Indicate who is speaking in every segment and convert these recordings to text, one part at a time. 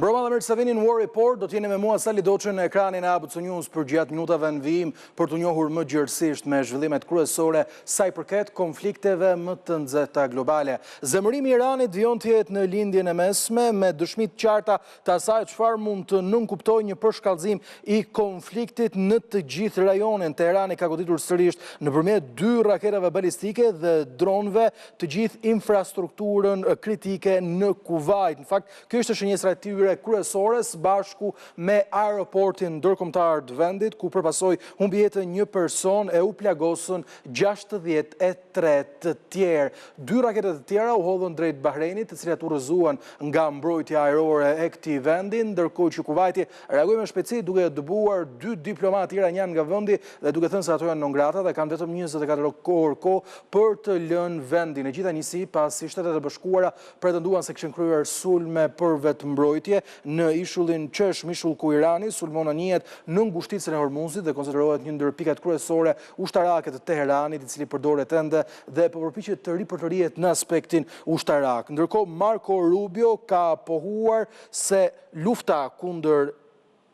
Speaker 1: Mbrëma dhe mirë se vini në War Report, do t'jeni me mua Sali Doçën në ekranin e ABC News për gjatë minutave në vijim për të njohur më gjërësisht me zhvillimet kryesore sa i përket konflikteve më të nxehta globale. Zemërimi i Iranit vjen të jetë në lindjen e mesme me dëshmi të qarta të asaj çfarë mund të nënkuptojë një përshkallëzim i konfliktit në të gjithë rajonin. Teherani ka goditur sërish nëpërmjet 2 raketave balistike dhe dronëve të gjithë infrastrukturën kritike në Kuvajt. Në fakt, kjo është shënjestra e kryesore së bashku me aeroportin ndërkombëtar të vendit, ku përpasoj humbi jetën një person e u plagosën 63 të tjerë. 2 raketet të tjera u hodhën drejt Bahreinit, të cilat u rrëzuan nga mbrojtja ajrore e këtij vendi, ndërkohë që Kuvajti reagoi me shpejtësi duke dëbuar 2 diplomatë iranian nga vendi dhe duke thënë se ato janë non grata dhe kanë vetëm 24 orë kohë për të lënë vendin. E gjitha nisi pasi Shtetet e Bashkuara pretenduan se kishin kryer sulme për vetëmbrojtje në ishullin Qesh, ishull ku Irani sulmon anijet në ngushticën e Hormuzit dhe konsiderohet një ndër pikat kryesore ushtarake të Teheranit, i cili përdoret ende dhe përpiqet të ripërtorihet në aspektin ushtarak. Ndërkohë Marco Rubio ka pohuar se lufta kundër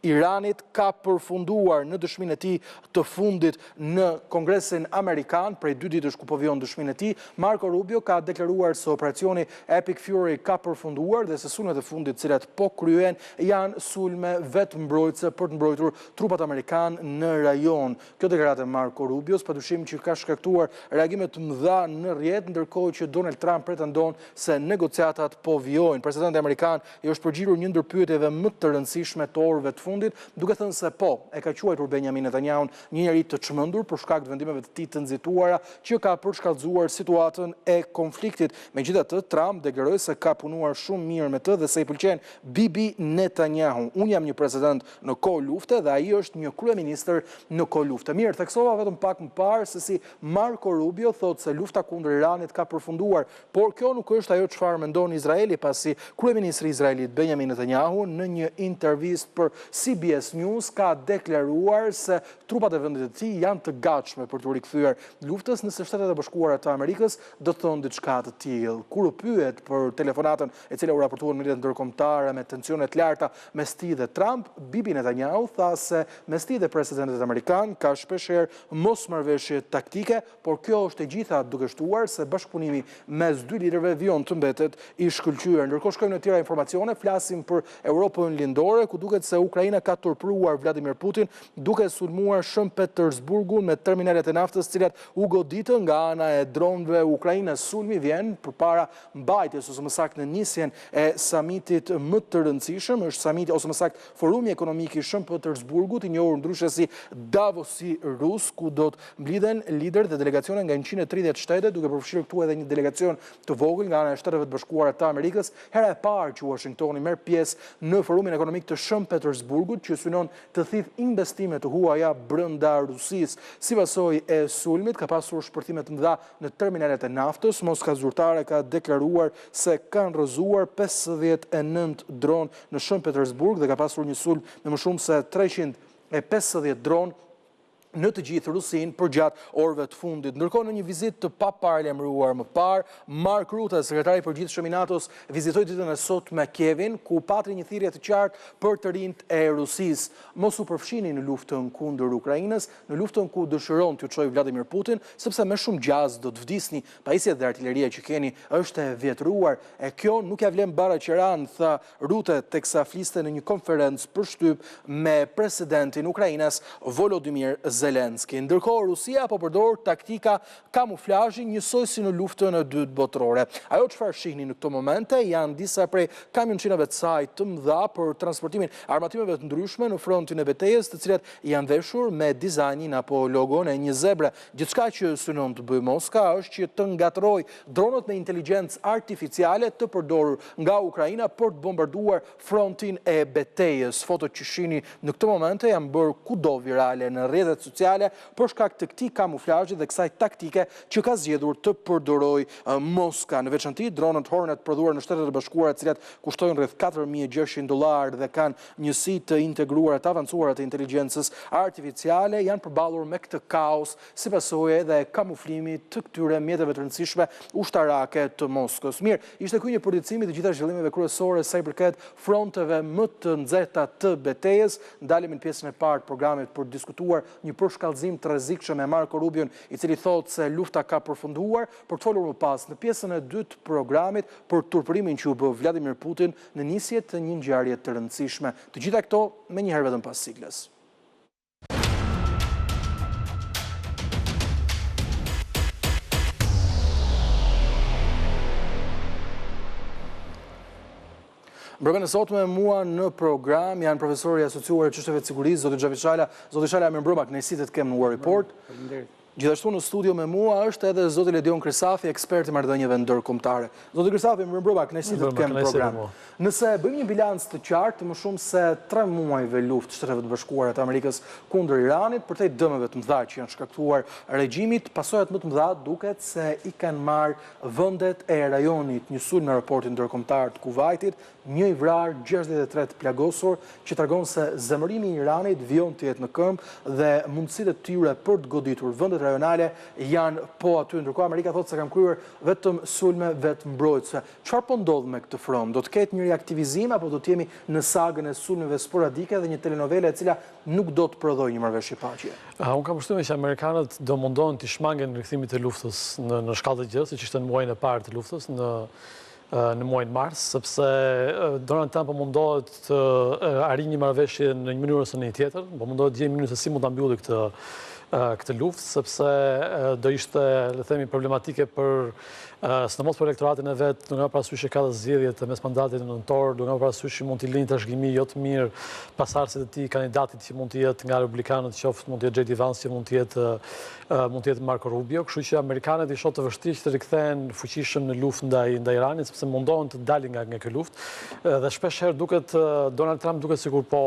Speaker 1: Iranit ka përfunduar në dëshminë e tij të fundit në Kongresin Amerikan, prej 2 ditësh ku po vjen dëshminë e tij. Marco Rubio ka deklaruar se operacioni Epic Fury ka përfunduar dhe se sulmet e fundit të cilat po kryhen janë sulme vetëmbrojtëse për të mbrojtur trupat amerikan në rajon. Kjo deklaratë e Marco Rubios padyshim që ka shkaktuar reagime të mëdha në rrjet, ndërkohë që Donald Trump pretendon se negociatat po vijojnë. Presidenti amerikan i është përgjigjur një ndër pyetjeve më të rëndësishme të orëve të fundit, duke thënë se po, e ka quajtur Benjamin Netanyahu një njeri të çmendur për shkak të vendimeve të tij të nxituara që ka përshkallëzuar situatën e konfliktit. Megjithatë, Trump deklaroi se ka punuar shumë mirë me të dhe se i pëlqen Bibi Netanyahu. Unë jam një president në kohë lufte dhe ai është një kryeministër në kohë lufte. Mirë, theksova vetëm pak më parë se si Marco Rubio thotë se lufta kundër Iranit ka përfunduar, por kjo nuk është ajo çfarë mendon Izraeli, pasi kryeministri i Izraelit Benjamin Netanyahu në një intervistë për CBS News ka deklaruar se trupat e vendit të tij janë të gatshme për të rikthyer luftës nëse Shtetet e Bashkuara të Amerikës do të thonë diçka të tillë. Kur u pyet për telefonatën e cila u raportuan në mediat ndërkombëtare me tensione të larta mes tij dhe Trump, Bibi Netanyahu tha se mes tij dhe presidentit amerikan ka shpeshherë mosmarrëveshje taktike, por kjo është e gjitha duke shtuar se bashkëpunimi mes 2 liderëve vjen të mbetet i shkëlqyer. Ndërkohë shkojmë në tjera informacione, flasim për Europën lindore, ku duket se Ukraina ka turpruar Vladimir Putin duke sulmuar Shën Petersburgun me terminalet e naftës, cilat u goditën nga ana e dronëve ukrainase. Sulmi vjen përpara mbajtjes ose më saktë në nisjen e samitit më të rëndësishëm, është samiti ose më saktë Forumi Ekonomik i Shën Petersburgut, i njohur ndryshe si Davosi rus, ku do të mblidhen lider dhe delegacione nga 130 shtete, duke përfshirë këtu edhe një delegacion të vogël nga ana e Shteteve të Bashkuara të Amerikës. Hera e parë që Washingtoni merr pjesë në Forumin Ekonomik të Shën Petersburgut, që synon të thith investime të huaja brenda Rusisë. Si pasojë e sulmit, ka pasur shpërthime të mëdha në terminalet e naftës. Moska zyrtare ka deklaruar se kanë rrëzuar 59 dronë në Shën Petersburg dhe ka pasur një sulm me më shumë se 350 dronë në të gjithë Rusinë për gjatë orëve të fundit. Ndërkohë në një vizitë të paparalajmëruar më parë, Mark Rutte, sekretari i përgjithshëm i NATO-s, vizitoi ditën e sotme Kievin, ku patri një thirrje të qartë për të rinjt e Rusisë. Mos u përfshini në luftën kundër Ukrainës, në luftën ku dëshiron t'ju çojë Vladimir Putin, sepse me shumë gjaz do të vdisni. Pajisjet dhe artilleria që keni është e vjetruar, e kjo nuk ja vlen baraqiran, tha Rutte teksa fliste në një konferencë për shtyp me presidentin Ukrainas Volodymyr Zelenski. Ndërkohë Rusia po përdor taktika kamuflazhi njësoj si në luftën e dytë botërore. Ajo çfarë shihni në këto momente janë disa prej kamionçinave të saj të mëdha për transportimin armatimeve të ndryshme në frontin e betejës, të cilat janë veshur me dizajnin apo logon e një zebre. Gjithçka që synon të bëjë Moska është që të ngatrojë dronët me inteligjencë artificiale të përdorur nga Ukraina për të bombarduar frontin e betejës. Fotot që shihni në këto momente janë bërë kudo virale në rrjetet sociale për shkak të këtij kamuflazhi dhe kësaj taktike që ka zgjedhur të përdorojë Moska. Në veçanti, dronët Hornet prodhuar në Shtetet e Bashkuara, të cilat kushtojnë rreth $4.600 dhe kanë njësi të integruara të avancuara të inteligjencës artificiale, janë përballur me këtë kaos si pasojë edhe e kamuflimit të këtyre mjeteve të rëndësishme ushtarake të Moskës. Mirë, ishte ky një përditësim i të gjitha zhvillimeve kryesore sa i përket fronteve më të nxehta të betejës. Ndalemi në pjesën e parë të programit për të diskutuar një përshkallëzim të rrezikshëm me Marco Rubion, i cili thotë se lufta ka përfunduar, për të folur më pas në pjesën e dytë të programit për turpërimin që u bë Vladimir Putin në nisje të një ngjarje të rëndësishme. Të gjitha këto me njëherë vetëm pas sigles. Mbrëmjen e sotme me mua në program janë profesori asociuar e çështjeve të sigurisë, zoti Xhavi Çala. Zoti Çala, mirëmbrëma, kënaqësi të kem në War Report.
Speaker 2: Faleminderit.
Speaker 1: Gjithashtu në studio me mua është edhe zoti Ledion Krisafi, ekspert i marrëdhënieve ndërkombëtare. Zoti Krisafi, mirëmbrëma, kënaqësi të kem në program. Nëse bëjmë një bilanc të qartë, më shumë se 3 muajve luftë Shteteve të Bashkuara të Amerikës kundër Iranit, për te dëmeve të mëdha që janë shkaktuar regjimit, pasojat më të mëdha duket se i kanë marrë vendet e rajonit, një sulm në aeroportin ndërkombëtar të Kuvajtit, 1 i vrarë, 63 plagosur, që tregon se zemërimi i Iranit vjen të jetë në këmbë dhe mundësitë e tyre për të goditur vendet rajonale janë po aty. Ndërkohë Amerika thotë se kanë kryer vetëm sulme vetë mbrojtëse. Çfarë po ndodh me këtë front? Do të ketë një reaktivizim apo do të jemi në sagën e sulmeve sporadike dhe një telenovela e cila nuk do të prodhojë një marrëveshje paqe?
Speaker 2: Unë kam përshtypjen që amerikanët do mundohen të shmangen rikthimit të luftës në shkallë të gjatë, siç ishte në muajin e parë të luftës në muajin mars, sepse Donald Trump po mundohet të arrijë një marrëveshje në një mënyrë ose në një tjetër, po mundohet të gjejë mënyrë se si mund ta mbyllë këtë luftë, sepse do ishte, le të themi, problematike për sidomos për elektoratin e vet, duke marrë parasysh që ka dhe zgjedhjet mes mandatit në nëntor, duke marrë parasysh që mund t'i lënë trashëgimi jo të mirë pasardhësit e tij, kandidatit që mund të jetë nga republikanët, qoftë mund të jetë J.D. Vance, që mund të jetë Marco Rubio, kështu që amerikanët i shoh të vështirë që të rikthehen fuqishëm në luftë ndaj Iranit, sepse mundohen të dalin nga kjo luftë, dhe shpesh herë duket Donald Trump duket sikur po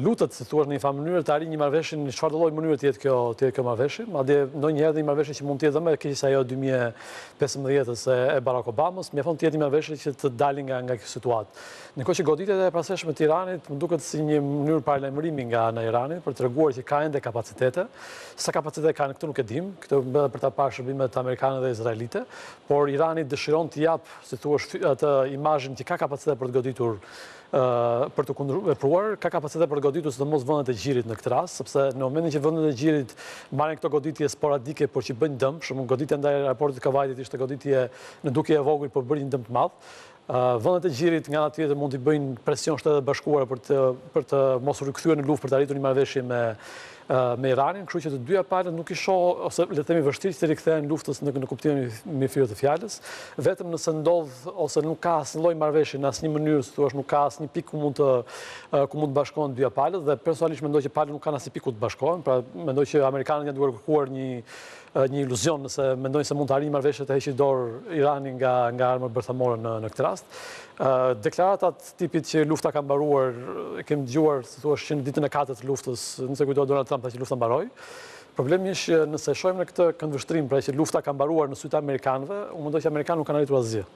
Speaker 2: lutet, si thua, në një farë mënyrë të arrijë një marrëveshje në çfarëdo lloj mënyre të jetë kjo marrëveshje, madje ndonjëherë një marrëveshje që mund të jetë më e keq se ajo 2015-s e Barack Obamës, mjafton të jetë një marrëveshje që të dalin nga kjo situatë. Ndërkohë që goditjet e pasashme të Iranit më duket si një mënyrë paralajmërimi nga Irani për treguar që ka ende kapacitete. Sa kapacitete kanë këtu nuk e dim, këtë për ta parë shërbimet amerikane dhe izraelite, por Irani dëshiron të jap, si thua, atë imazhin që ka kapacitet për të goditur për të kundërvepruar, ka kapacitet për të goditur sidomos vendet e gjirit në këtë rast, sepse në momentin që vendet e gjirit marrin këto goditje sporadike por që bëjnë dëm, për shembull goditja ndaj aeroportit të Kuvajtit ishte goditje në dukje e vogël por bëri një dëm të madh. Vendet e gjirit nga ana tjetër mund të bëjnë presion Shtetet e Bashkuara për të mos u rikthyer në luftë për të arritur një marrëveshje me Iranin, kështu që të dyja palët nuk i shoh, ose le të themi vështirë të rikthehen luftës në kuptimin më fyrë të fjalës, vetëm nëse ndodh ose nuk ka asnjë lloj marrëveshje në asnjë mënyrë, si thua, nuk ka asnjë pikë ku mund të bashkohen dyja palët, dhe personalisht mendoj që palët nuk kanë asnjë pikë ku të bashkohen, pra mendoj që amerikanët janë duke kërkuar një iluzion nëse mendojnë se mund të arrijnë marrëveshje të heqë dorë Iranin nga armët bërthamore në këtë rast. Deklaratat tipit që lufta ka mbaruar, kemi dëgjuar, si thua, që në ditën e 4 të luftës, nëse kujtohet Donald Trump që lufta mbaroi. Problemi është që nëse shohim në këtë këndvështrim, pra që lufta ka mbaruar në sytë amerikanëve, unë mendoj që amerikanët nuk kanë arritur asgjë.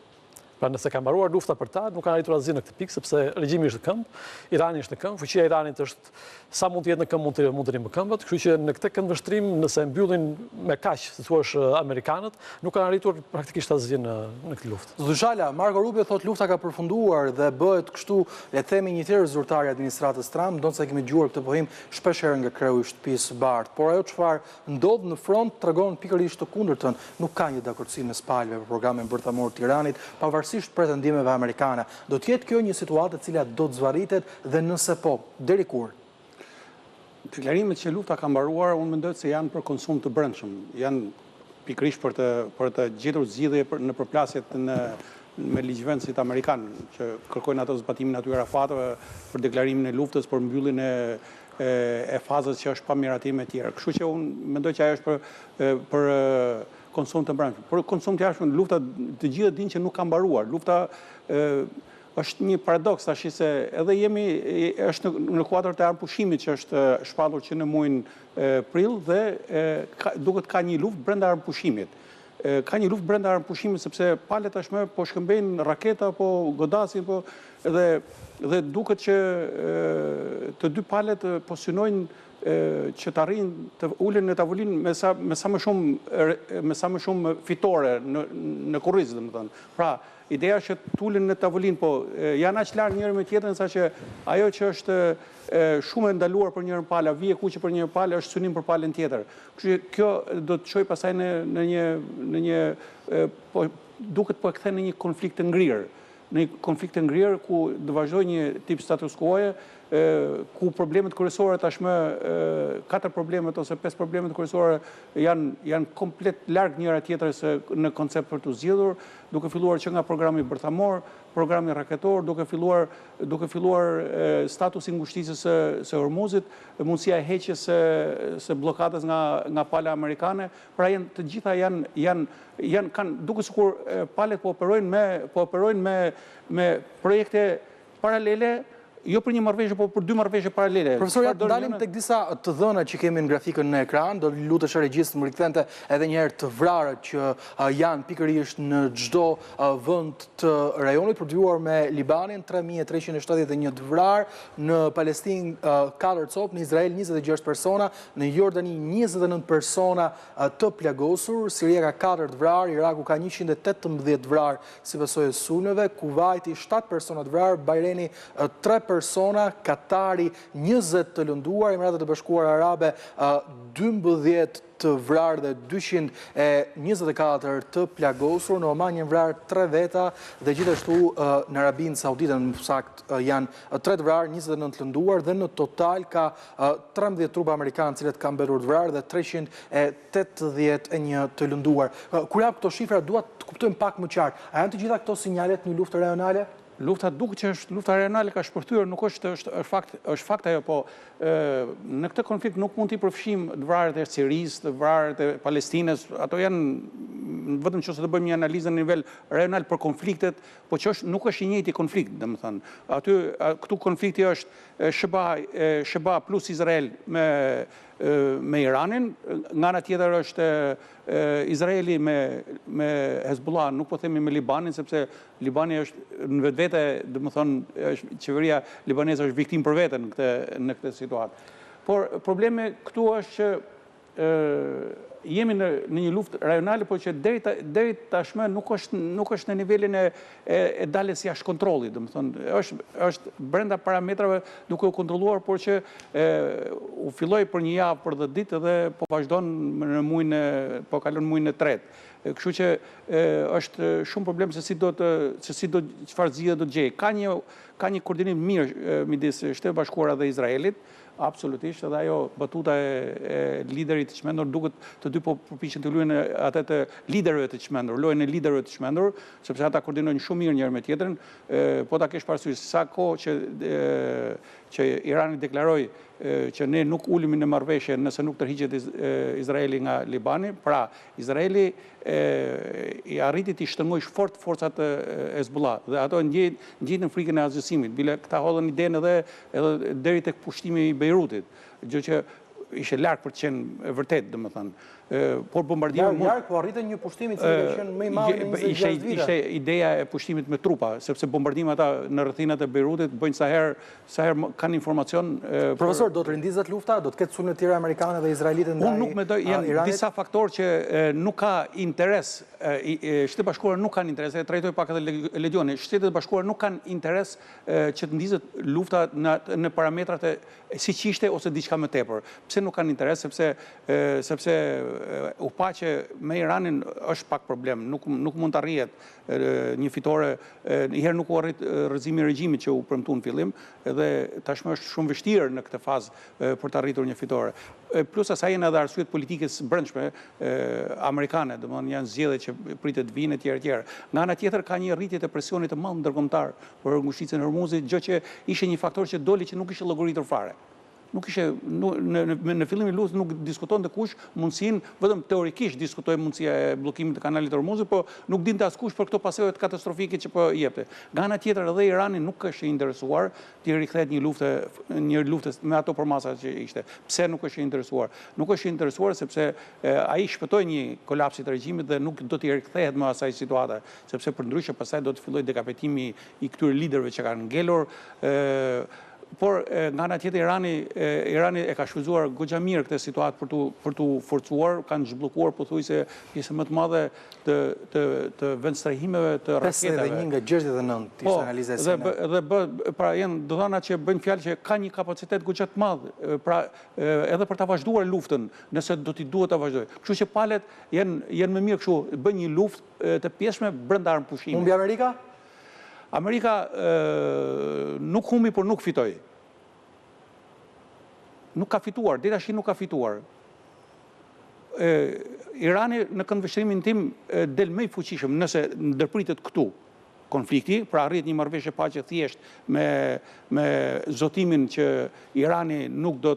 Speaker 2: Pra nëse ka mbaruar lufta për ta, nuk kanë arritur asgjë në këtë pikë, sepse regjimi është në këmbë, Irani është në këmbë, fuqia e Iranit është sa mund të jetë në këmbë, mund të rinë këmbët, kështu që në këtë këndvështrim, nëse mbyllin me kaq, si thua, amerikanët, nuk kanë arritur praktikisht asgjë në këtë luftë.
Speaker 1: Zoti Çala, Marco Rubio thotë lufta ka përfunduar dhe bëhet kështu, le të themi, një tjetër zyrtar i administratës Trump, ndonse kemi dëgjuar këtë pohim shpesh herë nga kreu i shtëpisë së bardhë, por ajo çfarë ndodh në front tregon pikërisht të kundërtën. Nuk ka një dakordsi mes palëve për programin bërthamor të Iranit, pavarësisht pretendimeve amerikane. Do të jetë kjo një situatë e cila do të zvarritet dhe nëse po, deri kur?
Speaker 3: Deklarimet që lufta ka mbaruar, unë mendoj se janë për konsum të brendshëm, janë pikërisht për të gjetur zgjidhje në përplasjet me ligjvendësit amerikanë, që kërkojnë ato zbatimin atyre rafateve për deklarimin e luftës, për mbylljen e fazës që është pa miratim e tjera. Kështu që unë mendoj që ajo është për konsum të brendshëm. Për konsum të jashtëm, lufta të gjithë dinë që nuk ka mbaruar. Lufta është një paradoks tash se edhe është në kuadër të armëpushimit që është shpallur që në muajin prill dhe duket ka një luftë brenda armëpushimit. Ka një luftë brenda armëpushimit sepse palët tashmë po shkëmbejnë raketa, po godasin, po dhe duket që të dy palët po synojnë që të arrijnë të ulen në tavolinë me sa më shumë fitore në kurriz, domethënë. Pra, ideja është që të ulen në tavolinë, po janë aq larg njëri me tjetrën saqë ajo që është shumë e ndaluar për njërin palë, vije kuqe për njërin palë, është synim për palën tjetër. Kështu që kjo do të çojë pastaj në një duket po e kthen në një konflikt të ngrirë. Në një konflikt të ngrirë ku do vazhdoj një tip status quo, ku problemet kryesore tashmë 4 problemet ose 5 problemet kryesore janë komplet larg njëra tjetrës në koncept për të zgjidhur, duke filluar që nga programi bërthamor, programi raketor, duke filluar statusi ngushtisës së Hormuzit, mundësia e heqjes së bllokadës nga pala amerikane, pra të gjitha kanë duke sikur palët po operojnë me projekte paralele, jo për një marrëveshje, po për 2 marrëveshje paralele.
Speaker 1: Profesor, ja të dalim tek disa të dhëna që kemi në grafikën në ekran, do lutesh regjist më rikthente edhe një herë të vrarët që janë pikërisht në çdo vend të rajonit, për të vjuar me Libanin 3371 të vrarë, në Palestinë 4 copë, në Izrael 26 persona, në Jordani 29 persona të plagosur, Siria ka 4 të vrarë, Iraku ka 118 të vrarë si pasojë e sulmeve, Kuvaiti 7 persona të vrarë, Bahreni 3 persona, Katari 20 të lënduar, Emiratet e Bashkuara Arabe 12 të vrarë dhe 224 të plagosur, në Oman një vrarë 3 veta dhe gjithashtu në Arabinë Saudite në sakt janë 3 të vrarë, 29 të lënduar dhe në total ka 13 trupa amerikanë cilët kanë mbetur të vrarë dhe 381 të lënduar. Kur jap këto shifra duat të kuptojmë pak më qartë. A janë të gjitha këto sinjalet një luftë rajonale?
Speaker 3: Lufta duket që është lufta rajonale ka shpërthyer, nuk është fakt ajo, po në këtë konflikt nuk mund t'i përfshim të vrarët e Sirisë, të vrarët e Palestinës, ato janë vetëm nëse do bëjmë një analizë në nivel rajonal për konfliktet, po që nuk është i njëjti konflikt, domethënë. Këtu konflikti është SHBA plus Izrael me Iranin, nga ana tjetër është Izraeli me Hezbollah, nuk po themi me Libanin, sepse Libani është në vetvete, domethënë qeveria libaneze është viktimë për veten në këtë situatë. Por problemi këtu është që jemi në një luftë rajonale, por që deri tashmë nuk është në nivelin e daljes jashtë kontrollit, domethënë është brenda parametrave duke u kontrolluar, por që u filloi për një javë për 10 ditë dhe po vazhdon në muajin po kalon muajin e tretë. Kështu që është shumë problem se çfarë zgjidhje do të gjej. Ka një koordinim mirë midis Shtetit Bashkuar dhe Izraelit, absolutisht, edhe ajo batuta e liderit të çmendur, duket të dy po përpiqen të luajnë atë të liderëve të çmendur, lojën e liderëve të çmendur, sepse ata koordinojnë shumë mirë njëri me tjetrën. Po ta kesh parasysh sa kohë që Irani deklaroi që ne nuk ulemi në marrëveshje nëse nuk tërhiqet Izraeli nga Libani, pra Izraeli i arriti të shtrëngojë fort forcat e Hezbollah dhe ato ndjejnë frikën e azhësimit, bile këta hodhën idenë edhe deri tek pushtimi i Beirutit, gjë që ishte larg për të qenë vërtet, domethënë. Por bombardimi
Speaker 1: larg, po arritën një pushtim i cili ka qenë më i madh në 26 vite.
Speaker 3: Ishte ideja e pushtimit me trupa, sepse bombardimet ata në rrethinat e Beirutit bëjnë sa herë kanë informacion.
Speaker 1: Profesor, do të rindizet lufta, do të ketë sulme të tjera amerikane dhe izraelite ndaj
Speaker 3: Unë nuk mendoj, janë disa faktorë që nuk ka interes. Shtetet Bashkuara nuk kanë interes, e trajtoj pak edhe Legioni. Shtetet Bashkuara nuk kanë interes që të ndizet lufta në parametrat siç ishte ose diçka më tepër. Pse nuk kanë interes? Sepse u pa që me Iranin është pak problem, nuk mund të arrihet një fitore, njëherë nuk u arrit rrëzimi i regjimit që u premtu në fillim, edhe tashmë është shumë vështirë në këtë fazë për të arritur një fitore. Plus asaj janë edhe arsyet politike së brendshme amerikane, domethënë janë zgjedhje që pritet të vinë etj. Nga ana tjetër ka një rritje të presionit të madh ndërkombëtar për ngushticën e Hormuzit, gjë që ishte një faktor që doli që nuk ishte llogaritur fare. nuk ishte në fillimin e luftës nuk diskutonte kush mundësinë, vetëm teorikisht diskutoi mundësia e bllokimit të kanalit të Hormuzit, po nuk dinte askush për këto pasojat katastrofike që po jepte. Nga ana tjetër edhe Irani nuk është i interesuar të rikthehet një luftë me ato përmasa që ishte. Pse nuk është i interesuar? Nuk është i interesuar sepse ai shpëtoi një kolapsi të regjimit dhe nuk do të rikthehet më asaj situate, sepse përndryshe pastaj do të fillojë dekapitimi i këtyre liderëve që kanë ngelur. Por nga ana tjetër Irani e ka shfrytzuar goxha mirë këtë situatë për tu forcuar, kanë zhbllokuar pothuajse pjesën më të madhe të vendstrehimeve të raketave.
Speaker 1: 51 nga 69 ishte analiza
Speaker 3: dhe pra janë do thëna që bëjnë fjalë që ka një kapacitet goxha të madh, pra edhe për ta vazhduar luftën, nëse do t'i duhet ta vazhdojë. Kështu që palët janë më mirë kështu, bën një luftë të pjesshme brenda armpushimit.
Speaker 1: Humbi Amerika?
Speaker 3: Amerika nuk humbi, por nuk fitoi. Nuk ka fituar, deri tash nuk ka fituar. Irani në këndvështrimin tim del më i fuqishëm nëse ndërpritet këtu konflikti, pra arrit një marrëveshje paqe thjesht me zotimin që Irani nuk do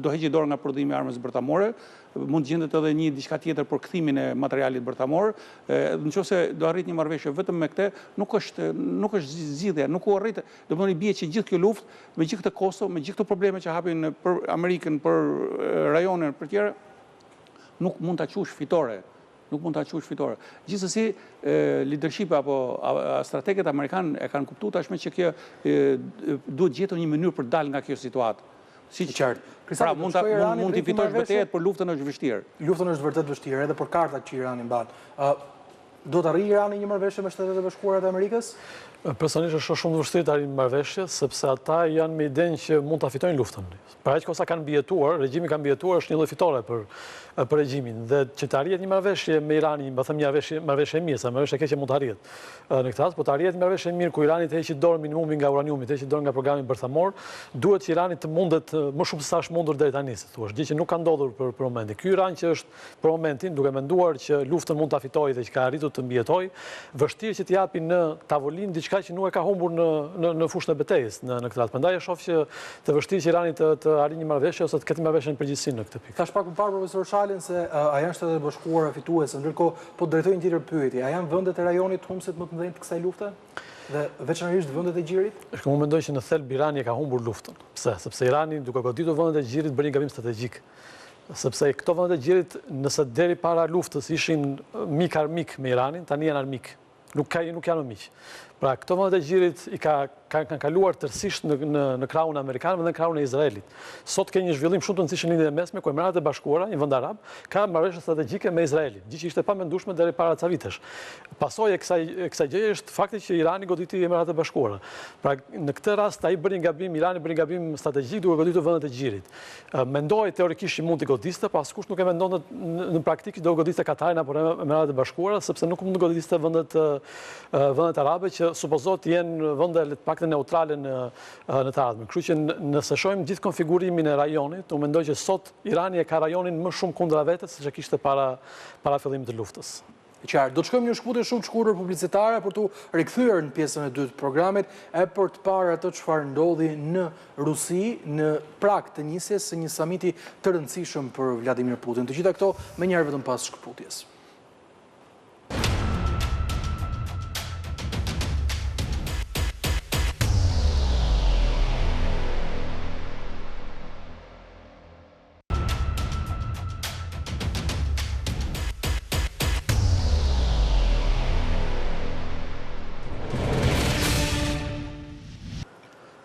Speaker 3: heqë dorë nga prodhimi i armës bërtamore, mund gjendet edhe një diçka tjetër për kthimin e materialit bërtamor. Nëse do arrit një marrëveshje vetëm me këtë, nuk është zgjidhja, nuk u arrit. Do të bie që gjithë kjo luftë, me gjithë këtë kosto, me gjithë këto probleme që hapin për Amerikën, për rajonin, për tjerë, nuk mund ta qush fitore. Gjithsesi, leadershipi apo strategët amerikanë e kanë kuptuar tashmë që kjo duhet gjetur një mënyrë për dalë nga kjo situatë. Si
Speaker 1: qartë.
Speaker 3: Pra mund t'i fitosh betejën, por luftën është vështirë.
Speaker 1: Luftën është vërtet vështirë, edhe për kartat që Irani mban. Do të arrijë Irani një marrëveshje me Shtetet e Bashkuara të Amerikës?
Speaker 2: Personalisht është shumë vështirë të arrijë një marrëveshje, sepse ata janë me idenë që mund ta fitojnë luftën. Për aq kohë kanë mbijetuar, regjimi ka mbijetuar, është një lloj fitore për regjimin. Dhe që të arrihet një marrëveshje me Iranin, më them një marrëveshje e mirë, sa marrëveshje e keqe mund të arrihet. Në këtë rast, po të arrihet një marrëveshje e mirë ku Irani të heqë dorë minimumi nga uraniumi, të heqë dorë nga programi bërthamor, duhet që Irani të mundet më shumë se sa është mundur deri tani, thuaç, gjë që nuk ka ndodhur për momentin. Ky Iran që është për momentin duke menduar që luftën mund ta fitojë dhe që ka arritur të mbijetojë, vështirë që të japi në tavolinë diçka që nuk e ka humbur në fushën e betejës në këtë rast. Prandaj e shoh që të vështirë që Irani të arrijë një marrëveshje ose të ketë marrëveshje në përgjithësi në këtë pikë.
Speaker 1: Tash pak më parë profesor Shalin se a janë Shtetet e Bashkuara fituese, ndërkohë po drejtoj një tjetër pyetje, a janë vendet e rajonit humsit më të mëdhenj të kësaj lufte? Dhe veçanërisht vendet e Gjirit?
Speaker 2: Unë mendoj që në thelb Irani e ka humbur luftën. Pse? Sepse Irani duke goditur vendet e Gjirit bëri një gabim strategjik. Sepse këto vendet e Gjirit, nëse deri para luftës ishin mik armik me Iranin, tani janë armik. Nuk janë miq. Pra, këto vendet e Gjirit kanë kaluar tërësisht në krahun amerikan dhe në krahun e Izraelit. Sot ka një zhvillim shumë të rëndësishëm në lidhje me mesme, ku Emiratet e Bashkuara, një vend arab, ka marrëveshje strategjike me Izraelin, gjë që ishte pa mendueshme deri para ca vitesh. Pasojë e kësaj gjëje është fakti që Irani goditi Emiratet e Bashkuara. Pra, në këtë rast ai bëri një gabim, Irani bëri një gabim strategjik duke goditur vendet e Gjirit. Mendoi teorikisht që mund të godiste, po askush nuk e mendon në praktikë do godiste Katarin apo Emiratet e Bashkuara, sepse nuk mund të godiste vendet arabe që supozohet të jenë vende le të paktën neutrale në të ardhmen. Kështu që nëse shohim gjithë konfigurimin e rajonit, unë mendoj që sot Irani e ka rajonin më shumë kundra vetes se çka kishte para fillimit të luftës.
Speaker 1: Qartë, do të shkojmë një shkputje shumë të shkurtër publicitare për tu rikthyer në pjesën e dytë të programit e për të parë atë çfarë ndodhi në Rusi në prag të nisjes së një samiti të rëndësishëm për Vladimir Putin. Të gjitha këto më njëherë vetëm pas shkputjes.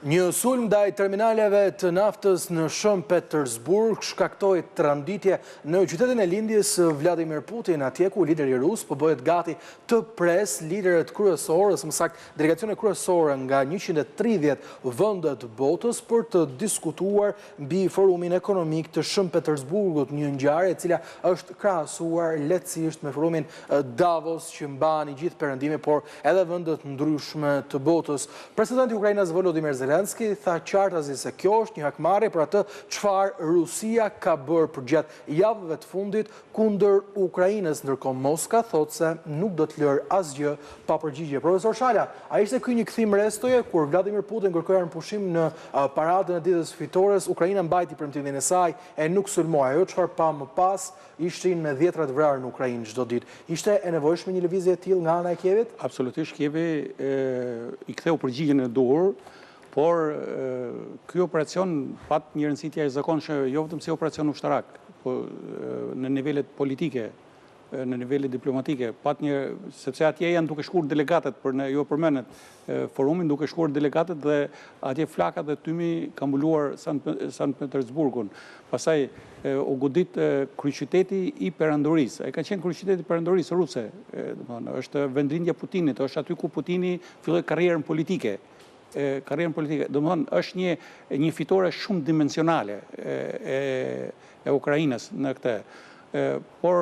Speaker 1: Një sulm ndaj terminaleve të naftës në Shën Petersburg shkaktoi tranditje në qytetin e lindjes Vladimir Putin, atje ku lideri rus po bëhet gati të pres liderët kryesorë, më saktë delegacione kryesore nga 130 vende të botës për të diskutuar mbi forumin ekonomik të Shën Petersburgut, një ngjarje e cila është krahasuar lehtësisht me forumin Davos që mban i gjithë perëndimi, por edhe vende të ndryshme të botës. Presidenti i Ukrainës Volodymyr Zelensky Zelenski tha qartazi se kjo është një hakmarrje për atë çfarë Rusia ka bërë përgjatë javëve të fundit kundër Ukrainës, ndërkohë Moska thotë se nuk do të lërë asgjë pa përgjigje. Profesor Shala, a ishte ky një kthim restoje kur Vladimir Putin kërkoi pushim në paradën e ditës fitores, Ukraina mbajti premtimin e saj e nuk sulmoi. Ajo çfarë pa më pas ishin me 10 vrarë në Ukrainë çdo ditë. Ishte e nevojshme një lëvizje e tillë nga ana e Kievit?
Speaker 3: Absolutisht, Kievi i ktheu përgjigjen e duhur, por ky operacion pat një rëndësi të jashtëzakonshme jo vetëm si operacion ushtarak, po në nivelet politike, në nivelet diplomatike, sepse atje janë duke shkuar delegatët, jo përmenet forumin, duke shkuar delegatët dhe atje flaka dhe tymi ka mbuluar Sankt Petersburgun. Pastaj u godit kryeqyteti i perandorisë. Ai ka qenë kryeqyteti i perandorisë ruse, është vendrindja e Putinit, është aty ku Putini filloi karrierën politike. Është një fitore shumë dimensionale e Ukrainës në këtë. Por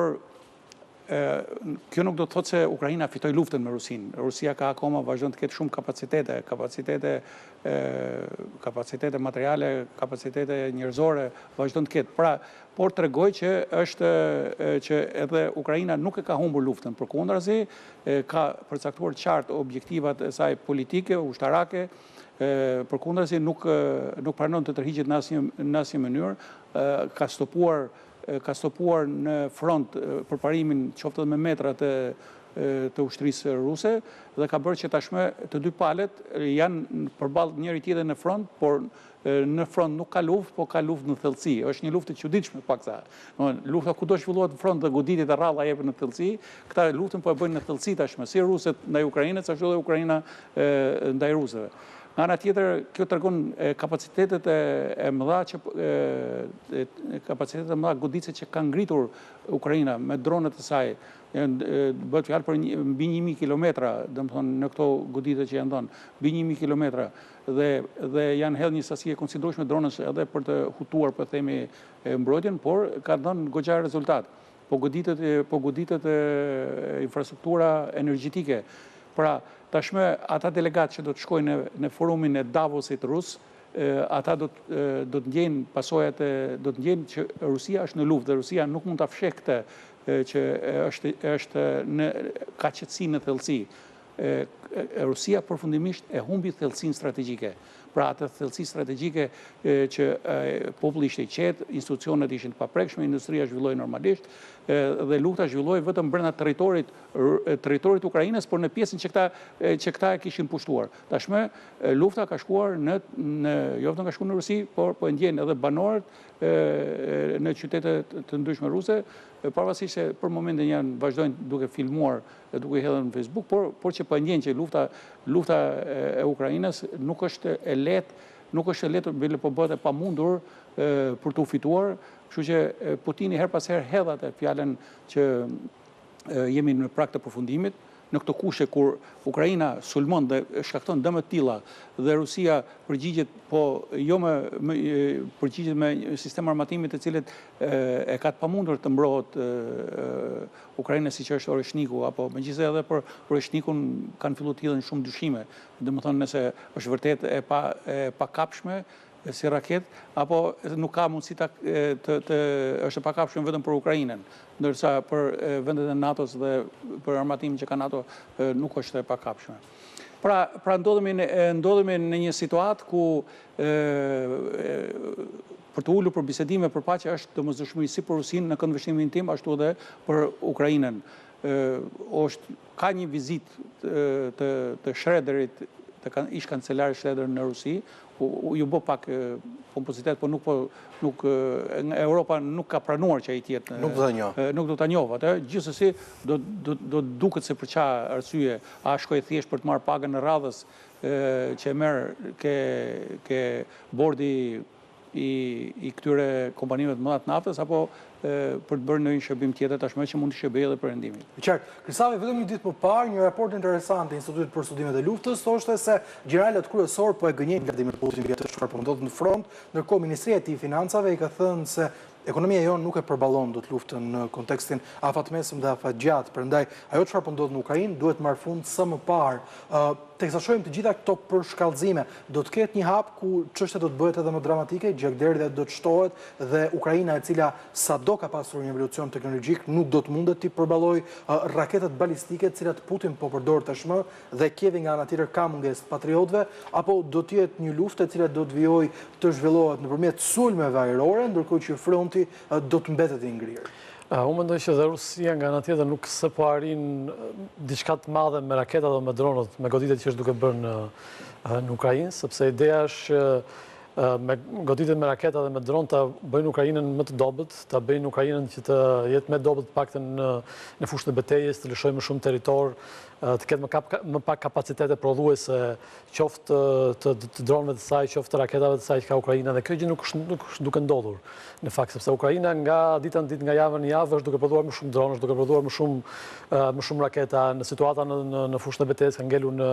Speaker 3: kjo nuk do të thotë se Ukraina fitoi luftën me Rusinë. Rusia ka akoma vazhdon të ketë shumë kapacitete materiale, kapacitete njerëzore, vazhdon të ketë. Por tregoj që që edhe Ukraina nuk e ka humbur luftën, përkundrazi ka përcaktuar qartë objektivat e saj politike, ushtarake, përkundrazi nuk pranon të tërhiqet në asnjë mënyrë, ka stopuar në front përparimin qoftë edhe me metra të ushtrisë ruse dhe ka bërë që tashmë të dy palët janë përballë njëri tjetrit në front, por në front nuk ka luftë, po ka luftë në thellësi. Është një luftë e çuditshme paksa. Lufta kudo zhvillohet në front dhe goditjet e rralla jepet në thellësi, këta luftën po e bëjnë në thellësi tashmë, si ruset ndaj Ukrainës, ashtu edhe Ukraina ndaj rusëve. Nga ana tjetër, kjo tregon kapacitetet e mëdha goditëse që ka ngritur Ukraina me dronet e saj. Bëhet fjalë për mbi 1000 kilometra, domethënë në këto goditje që janë dhënë, mbi 1000 kilometra dhe janë hedhur një sasi e konsiderueshme dronësh edhe për të hutuar, po themi, mbrojtjen, por ka dhënë goxha rezultat. Po goditet infrastruktura energjetike. Pra, tashmë ata delegatë që do të shkojnë në forumin e Davosit rus, ata do të ndjejnë pasojat, do të ndjejnë që Rusia është në luftë dhe Rusia nuk mund ta fshehë këtë që ka qetësi në thellësi. Rusia përfundimisht e humbi thellësinë strategjike. Pra atë thellësi strategjike që populli ishte i qetë, institucionet ishin të paprekshme, industria zhvilloi normalisht dhe lufta zhvilloi vetëm brenda territorit Ukrainës, por në pjesën që këta e kishin pushtuar. Tashmë lufta ka shkuar jo vetëm ka shkuar në Rusi, por po e ndjejnë edhe banorët në qytete të ndryshme ruse, pavarësisht se për momentin vazhdojnë duke filmuar dhe duke hedhur në Facebook, por që po e ndjejnë që lufta e Ukrainës nuk është e lehtë, bile po bëhet e pamundur për të fituar, kështu që Putini her pas herë hedh atë fjalën që jemi në prag të përfundimit, në këto kushte kur Ukraina sulmon dhe shkakton dëme të tilla dhe Rusia përgjigjet përgjigjet me sistem armatimi të cilët e ka të pamundur të mbrohet Ukraina siç është Oreshniku, apo megjithëse edhe për Oreshnikun kanë filluar të hidhen shumë dyshime, domethënë nëse është vërtet e pakapshme si raket, apo nuk ka mundësi është e pakapshme vetëm për Ukrainën, ndërsa për vendet e NATO-s dhe për armatimin që ka NATO nuk është e pakapshme. Pra ndodhemi në një situatë ku për të ulur për bisedime për paqe është domosdoshmëri si për Rusinë në këndvështrimin tim, ashtu edhe për Ukrainën. Ka një vizitë të Schröderit, të ish kancelarit Schröder në Rusi, ju bë pak kompozitet, por nuk Europa nuk ka pranuar që ai të jetë. Nuk do ta njoh atë. Gjithsesi do duket se për çfarë arsye a shkoi thjesht për të marrë pagën e radhës që e merr ke bordi i këtyre kompanive të mëdha të naftës, apo për të bërë ndonjë shërbim tjetër tashmë që mund të shërbejë edhe perëndimin.
Speaker 1: Qartë. Krisavi, vetëm një ditë më parë, një raport interesant i Institutit për Studimet e Luftës thoshte se gjeneralet kryesorë po e gënjejnë Vladimir Putin via të çfarë po ndodh në front, ndërkohë Ministria e tij Financave i ka thënë se ekonomia jonë nuk e përballon dot luftën në kontekstin afatmesëm dhe afatgjatë, prandaj ajo çfarë po ndodh në Ukrainë duhet marrë fund sa më parë. Teksa shohim të gjitha këto përshkallëzime, do të ketë një hap ku çështja do të bëhet edhe më dramatike, gjakderdhja do të shtohet dhe Ukraina, e cila sado ka pasur një evolucion teknologjik, nuk do të mundet të përballojë raketat balistike të cilat Putin po përdor tashmë dhe Kievi nga ana tjetër ka mungesë patriotëve, apo do të jetë një luftë e cila do të vijojë të zhvillohet nëpërmjet sulmeve ajrore, ndërkohë që fronti do të mbetet i ngrirë.
Speaker 2: Unë mendoj që dhe Rusia nga ana tjetër nuk se po arrin diçka të madhe me raketat dhe me dronët, me goditjet që është duke bërë në Ukrainë, sepse ideja është me goditjet me raketa dhe me dronë të bëjnë Ukrainën më të dobët, të bëjnë Ukrainën që të jetë më dobët paktën në fushën e betejës, të lëshojë më shumë territor, të ketë më pak kapacitete prodhuese, qoftë të dronëve të saj, qoftë të raketave të saj që ka Ukraina, dhe kjo gjë nuk është duke ndodhur në fakt, sepse Ukraina nga ditë në ditë, nga javë në javë është duke prodhuar më shumë dronë, është duke prodhuar më shumë raketa, në situata në fushën e betejës ka ngelur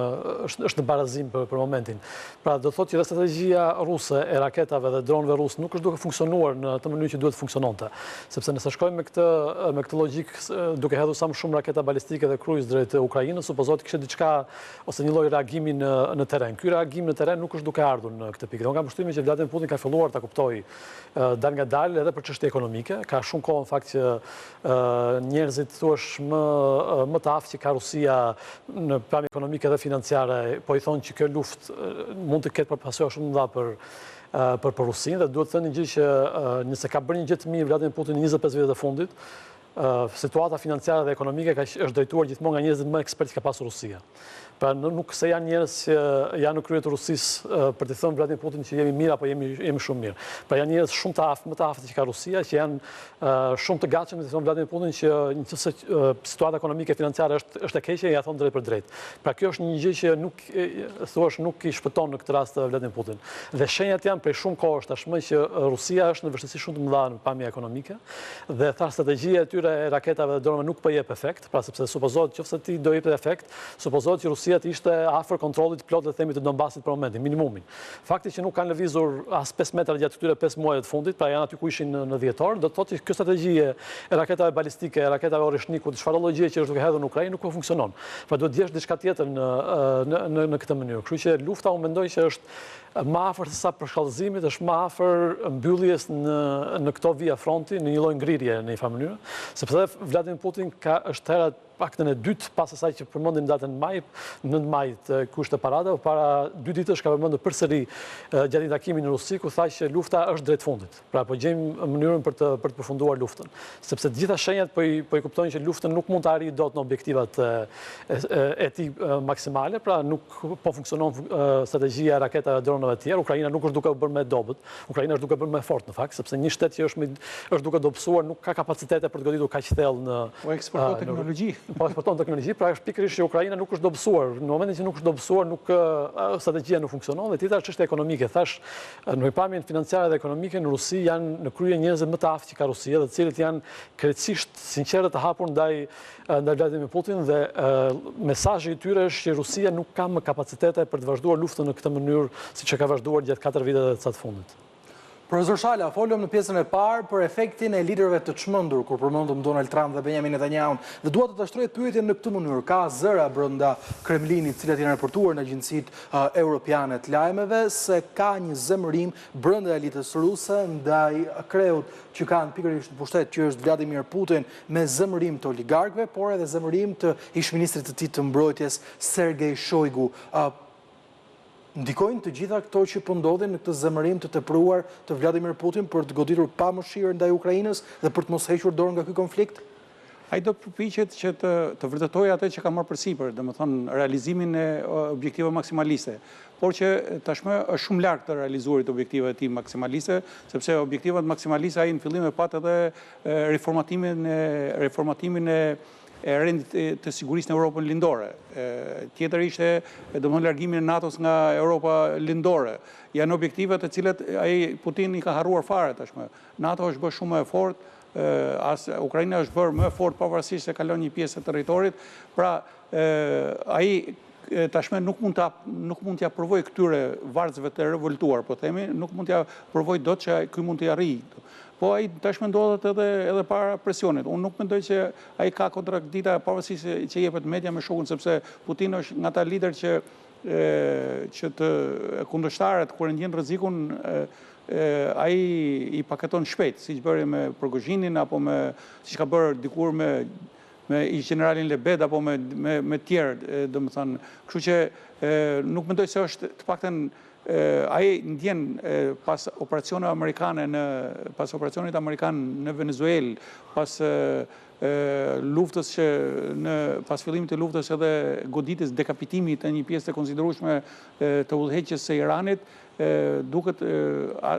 Speaker 2: është në barazim për momentin. Pra do të thotë që dhe strategjia ruse e raketave dhe dronëve rusë nuk është duke funksionuar në atë mënyrë që duhet funksiononte, sepse nëse shkojmë me këtë logjik duke hedhur sa më shumë raketa balistike dhe krujës drejt Ukrainës, supozohet kishte diçka ose një lloj reagimi në terren. Ky reagim në terren nuk është duke ardhur në këtë pikë. Unë kam përshtypjen që Vladimir Putin ka filluar ta kuptojë dal nga dal edhe për çështje ekonomike. Ka shumë kohë në fakt që njerëzit thuash më të aftë që ka Rusia në plan ekonomike dhe financiare, po i thonë që kjo luftë mund të ketë përpasojë shumë të mëdha për Rusinë, dhe duhet të thënë një gjë që nëse ka bërë një gjë të mirë Vladimir Putin në 25 vjet e fundit, situata financiare dhe ekonomike është drejtuar gjithmonë nga njerëzit më ekspertë që ka pasur Rusia. Pra nuk se janë njerëz që janë në krye të Rusisë për të thënë Vladimir Putin që jemi mirë apo jemi shumë mirë. Pra janë njerëz shumë të aftë, më të aftë që ka Rusia, që janë shumë të gatshëm të thonë Vladimir Putin që nëse situata ekonomike financiare është e keqe, ja thon drejt për drejt. Pra kjo është një gjë që nuk i shpëton në këtë rast Vladimir Putin. Dhe shenjat janë prej shumë kohësh tashmë që Rusia është në vështirësi shumë të mëdha në pamje ekonomike dhe strategjia e tyre e raketave dhe dronëve nuk po jep efekt, pra sepse supozohet nëse ti do jepet efekt, supozohet që Rusia të ishte afër kontrollit plot, le të themi, të Donbasit për momentin, minimumin. Fakti që nuk kanë lëvizur as 5 metra gjatë këtyre 5 muajve të fundit, pra janë aty ku ishin në dhjetor, do të thotë që kjo strategji e raketave balistike, e raketave oreshniku, çfarë lloji që është duke hedhur në Ukrainë nuk po funksionon. Pra duhet djesh diçka tjetër në këtë mënyrë. Kështu që lufta unë mendoj që është më afër se sa përshkallëzimit, është më afër mbylljes në këto vija fronti, në një lloj ngrirje në një farë mënyrë, sepse Vladimir Putin është hera paktën e dytë pas asaj që përmendim datën 9 maj ku ishte parada, para 2 ditësh ka përmendur përsëri gjatë një takimi në Rusi ku tha që lufta është drejt fundit. Pra po gjejmë mënyrën për të përfunduar luftën, sepse të gjitha shenjat po i kuptojnë që luftën nuk mund të arrijë dot në objektivat e tij maksimale, pra nuk po funksionon strategjia e raketave dhe dronëve të tjerë. Ukraina nuk është duke u bërë më e dobët, Ukraina është duke bërë më fort në fakt, sepse një shtet që është duke dobësuar nuk ka kapacitete për të goditur kaq thellë në
Speaker 3: eksporton teknologji.
Speaker 2: Po eksporton teknologji, pra është pikërisht që Ukraina nuk është dobësuar. Në momentin që nuk është dobësuar, strategjia nuk funksionon, dhe tjetra çështja ekonomike. Thash, në pamjen financiare dhe ekonomike në Rusi janë në krye njerëzit më të aftë që ka Rusia, dhe të cilët janë krejtësisht sinqertë të hapur ndaj Vladimir Putin, dhe mesazhi i tyre është që Rusia nuk ka më kapacitete për të vazhduar luftën në këtë mënyrë siç e ka vazhduar gjatë 4 viteve të fundit.
Speaker 1: Profesor Shala, folëm në pjesën e parë për efektin e liderëve të çmendur kur përmendëm Donald Trump dhe Benjamin Netanyahu, dhe dua të shtroj pyetjen në këtë mënyrë. Ka zëra brenda Kremlinit, të cilat janë raportuar në agjencitë europiane të lajmeve se ka një zemërim brenda elitës ruse ndaj kreut që kanë pikërisht në pushtet, që është Vladimir Putin, me zemërim të oligarkëve, por edhe zemërim të ish-ministrit të tij të mbrojtjes Sergej Shoigu. Ndikojnë të gjitha këto që po ndodhin në këtë zemërim të tepruar të Vladimir Putin për të goditur pa mëshirë ndaj Ukrainës dhe për të mos hequr dorë nga ky konflikt?
Speaker 3: Ai do përpiqet që të vërtetojë atë që ka marrë përsipër, domethënë realizimin e objektiveve maksimaliste, por që tashmë është shumë larg të realizuarit objektiveve të tij maksimaliste, sepse objektivat maksimaliste ai në fillim e pat edhe reformatimin e rendit të sigurisë në Europën lindore. Tjetër ishte domethënë largimin e NATO-s nga Europa lindore. Janë objektive të cilat ai Putin i ka harruar fare tashmë. NATO është bërë shumë më e fortë, Ukraina është bërë më e fortë pavarësisht se kalon një pjesë të territorit. Pra ai tashmë nuk mund t'ia provoj këtyre varësve të revoltuar, po themi, nuk mund t'ia provoj dot që ky mund t'i arrijë. Po ai tashmë ndodhet edhe para presionit. Unë nuk mendoj që ai ka kontraktita pavarësisht që jepet media me shokun, sepse Putin është nga ata lider që që kundërshtarët kur ndjen rrezikun ai i paketon shpejt, siç bëri me Prigozhinin apo siç ka bërë dikur me ish generalin Lebed apo me tjerë, domethënë, kështu që nuk mendoj se është të paktën ai ndjen pas operacionit amerikan në Venezuelë, pas luftës që pas fillimit të luftës edhe goditjes dekapitimit të një pjesë të konsiderueshme të udhëheqjes së Iranit, duket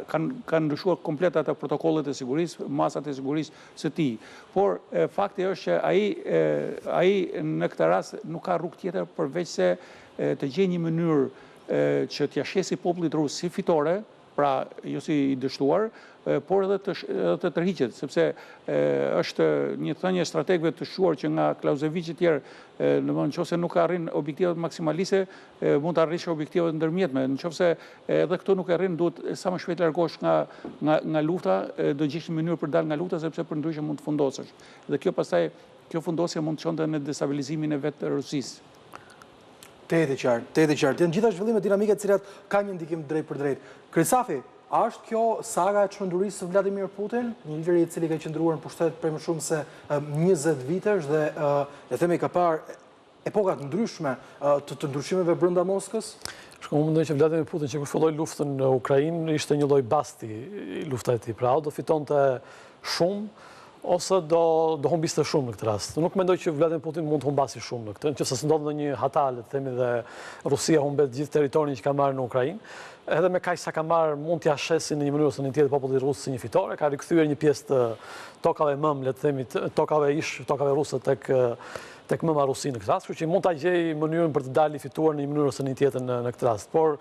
Speaker 3: kanë ndryshuar komplet ata protokollet e sigurisë, masat e sigurisë së tij. Por fakti është që ai në këtë rast nuk ka rrugë tjetër përveç se të gjejë një mënyrë që t'ia shesi popullit rus si fitore, pra jo si i dështuar, por edhe të tërhiqet, sepse është një thënie strategëve të shuar që nga Clausewitz e tjerë, nëse nuk arrin objektivat maksimaliste, mund të arrish objektivat ndërmjetme. Nëse edhe këto nuk arrin, duhet sa më shpejt largosh nga lufta, do gjesh një mënyrë për dalë nga lufta, sepse përndryshe mund të fundosësh. Dhe kjo fundosje mund të çonte në destabilizimin e vetë të Rusisë.
Speaker 1: Te e qartë. Janë gjitha zhvillimet dinamike të cilat ka një ndikim drejt për drejt. Krysafi, a është kjo saga e çmendurisë së Vladimir Putin, një lider i cili ka qëndruar në pushtet prej më shumë se 20 vitesh dhe le themi ka parë epoka të ndryshme të ndryshimeve brenda Moskës?
Speaker 2: Unë mendoj që Vladimir Putin që kur filloi luftën në Ukrainë ishte një lloj basti lufta e tij. Pra, do fitonte shumë ose do humbiste shumë në këtë rast. Nuk mendoj që Vladimir Putin mund të humbasi shumë në këtë, nëse s'ndodh ndonjë hata, le të themi, dhe Rusia humbet gjithë territorin që ka marrë në Ukrainë. Edhe me kaq sa ka marrë mund t'ia shesi në një mënyrë ose në një tjetër popullit rus si një fitore, ka rikthyer një pjesë të tokave le të themi, tokave ruse tek mëma Rusi në këtë rast, kështu që mund ta gjej mënyrën për të dalë i fituar në një mënyrë ose në një tjetër në këtë rast. Por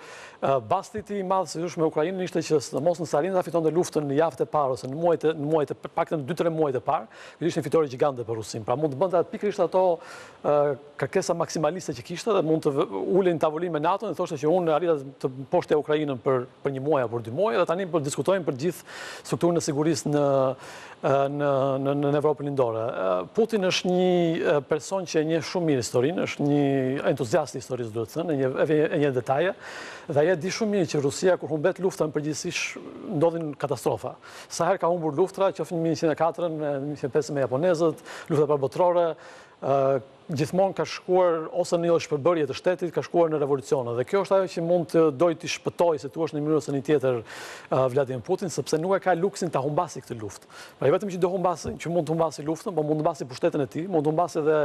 Speaker 2: basti i madh sigurisht me Ukrainën ishte që mos në Sarin ta fitonte luftën në javët e parë ose në muajt e paktën 2-3 muajt e parë, që ishte një fitore gjigante për Rusin. Pra mund të bënte pikërisht ato kërkesa maksimaliste që kishte dhe mund të ulej në tavolinë me NATO dhe thoshte që unë arrita të poshte Ukrainën për një muaj apo 2 muaj dhe tani po diskutojmë për gjithë strukturën e sigurisë në Evropën lindore. Putin është një person që e njeh shumë mirë historinë, është një entuziast i historisë, duhet të thënë, e një detaje, dhe ai di shumë mirë që Rusia kur humbet luftën përgjithsisht ndodhin katastrofa. Sa herë ka humbur luftra, qoftë në 1904, në 1905 me japonezët, lufta parabotërore, gjithmonë ka shkuar ose në një shpërbërje të shtetit, ka shkuar në revolucione. Dhe kjo është ajo që mund të dojë të shpëtojë, se thua në një mënyrë ose një tjetër Vladimir Putin, sepse nuk e ka luksin ta humbasi këtë luftë. Pra vetëm që që mund të humbasi luftën, por mund të humbasi pushtetin e tij, mund të humbasi dhe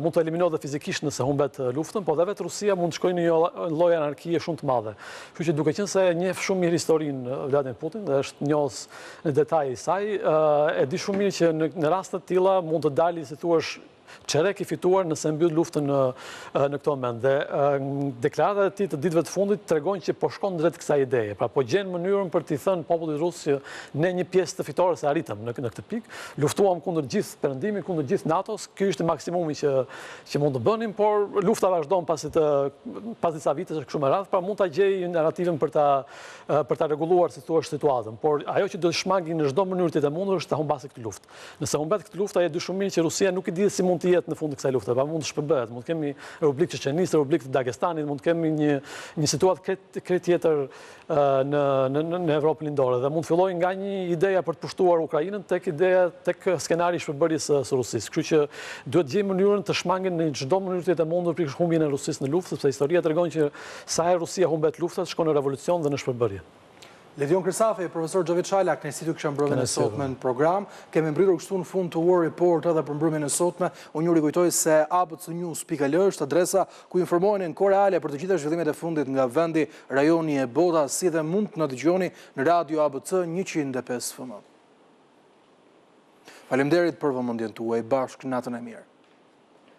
Speaker 2: mund të eliminohet dhe fizikisht nëse humbet luftën, por dhe vetë Rusia mund të shkojë në një lloj anarkie shumë të madhe. Kështu që duke qenë se njeh shumë mirë historinë Vladimir Putin dhe është njohës në detaj i saj, e di shumë mirë që në raste të tilla mund të dalë, si thua, çerek i fituar nëse mbyll luftën në këtë moment. Dhe deklaratat e tij të ditëve të fundit tregojnë që po shkon drejt kësaj ideje. Pra po gjen mënyrën për t'i thënë popullit rus që ne një pjesë të fitore se arritëm në këtë pikë, luftuam kundër gjithë perëndimit, kundër gjithë NATO-s, ky ishte maksimumi që mund të bënim, por lufta vazhdon pas disa vitesh kështu me radhë, pra mund ta gjej narrativën për ta rregulluar, si thua, situatën. Por ajo që do të shmangi në çdo mënyrë të mundur është ta humbasë këtë luftë. Nëse humbet këtë luftë, ai e di shumë mirë që Rusia nuk i di si mund të jetë në fund të kësaj lufte, pa mund të shpërbehet, mund të kemi Republikë Çeçenisë, Republikë të Dagestanit, mund të kemi një situatë krejt tjetër në Evropën lindore dhe mund të fillojë nga një ideja për të pushtuar Ukrainën tek skenari i shpërbërjes së Rusisë. Kështu që duhet gjejmë mënyrën të shmangin në çdo mënyrë tjetër mundur për humbjen e Rusisë në luftë, sepse historia tregon që sa herë Rusia humbet luftat, shkon në revolucion dhe në shpërbërje.
Speaker 1: Ledion Krysafi, profesor Xhavit Shala, kënaqësitu kisha mbrëmjen e sotme në program. Kemi mbritur kështu në fund të War Report edhe për mbrëmjen e sotme. Unë ju rikujtoj se abcnews.al është adresa ku informoheni në kohë reale për të gjitha zhvillimet e fundit nga vendi, rajoni e bota, si dhe mund të na dëgjoni në radio ABC 105 FM. Faleminderit për vëmendjen tuaj, bashkë natën e mirë.